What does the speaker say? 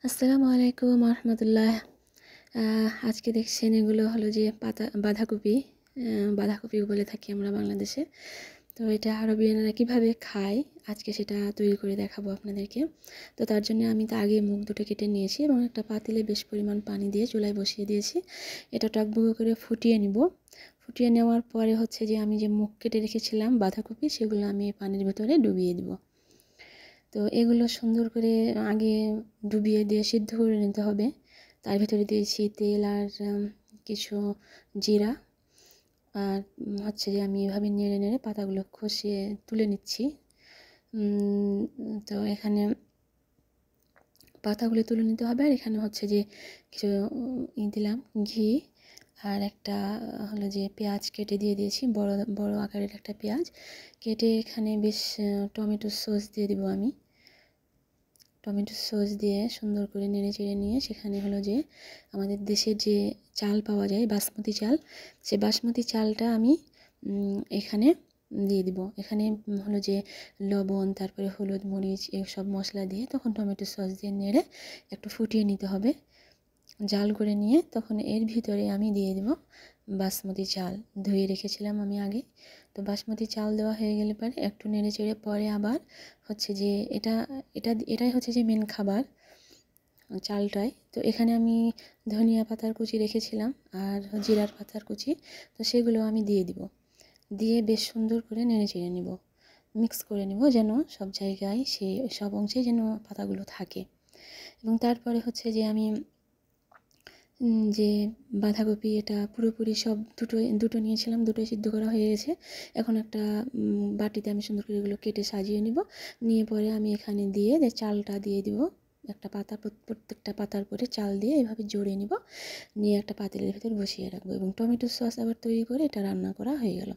আসসালামু আলাইকুম রহমতুল্লাহ। আজকে দেখছেন এগুলো হলো যে বাঁধাকপি। বাঁধাকপি বলে থাকি আমরা বাংলাদেশে। তো এটা আরবিয়ানরা কীভাবে খায় আজকে সেটা তৈরি করে দেখাবো আপনাদেরকে। তো তার জন্য আমি তো আগে মুখ দুটো কেটে নিয়েছি এবং একটা পাতিলে বেশ পরিমাণ পানি দিয়ে চুলায় বসিয়ে দিয়েছি। এটা টকবুকো করে ফুটিয়ে নিব। ফুটিয়ে নেওয়ার পরে হচ্ছে যে আমি যে মুখ কেটে রেখেছিলাম বাঁধাকপি, সেগুলো আমি পানির ভেতরে ডুবিয়ে দিব। তো এগুলো সুন্দর করে আগে ডুবিয়ে দিয়ে সিদ্ধ করে নিতে হবে। তার ভিতরে দিয়েছি তেল আর কিছু জিরা। আর হচ্ছে যে আমি এভাবে নেড়ে নেড়ে পাতাগুলো খসিয়ে তুলে নিচ্ছি। তো এখানে পাতাগুলো তুলে নিতে হবে। আর এখানে হচ্ছে যে কিছু দিলাম ঘি, আর একটা হলো যে পেঁয়াজ কেটে দিয়ে দিয়েছি, বড় বড় আকারের একটা পেঁয়াজ কেটে এখানে বেশ টমেটো সস দিয়ে দিব আমি। টমেটো সস দিয়ে সুন্দর করে নেড়ে চেড়ে নিয়ে সেখানে হলো যে আমাদের দেশের যে চাল পাওয়া যায় বাসমতি চাল, সে বাসমতি চালটা আমি এখানে দিয়ে দিব। এখানে হলো যে লবণ, তারপরে হলুদ, মরিচ এসব মশলা দিয়ে তখন টমেটো সস দিয়ে নেড়ে একটু ফুটিয়ে নিতে হবে। জাল করে নিয়ে তখন এর ভিতরে আমি দিয়ে দেব বাসমতি চাল ধুয়ে রেখেছিলাম আমি আগে। তো বাসমতি চাল দেওয়া হয়ে গেলে পরে একটু নেড়ে চেড়ে পরে আবার হচ্ছে যে এটাই হচ্ছে যে মেন খাবার চালটাই। তো এখানে আমি ধনিয়া পাতার কুচি রেখেছিলাম আর জিরার পাতার কুচি, তো সেগুলো আমি দিয়ে দিব। দিয়ে বেশ সুন্দর করে নেড়ে চেড়ে নিব, মিক্স করে নিব যেন সব জায়গায় সব অংশে যেন পাতাগুলো থাকে। এবং তারপরে হচ্ছে যে আমি যে বাঁধাকপি এটা পুরোপুরি সব দুটো নিয়েছিলাম, দুটোই সিদ্ধ করা হয়ে গেছে। এখন একটা বাটিতে আমি সুন্দর করে এগুলো কেটে সাজিয়ে নিব। নিয়ে পরে আমি এখানে দিয়ে যে চালটা দিয়ে দিব, একটা পাতা প্রত্যেকটা পাতার পরে চাল দিয়ে এভাবে জড়িয়ে নিব, নিয়ে একটা পাতিলের ভিতর বসিয়ে রাখবো এবং টমেটো সস আবার তৈরি করে এটা রান্না করা হয়ে গেল।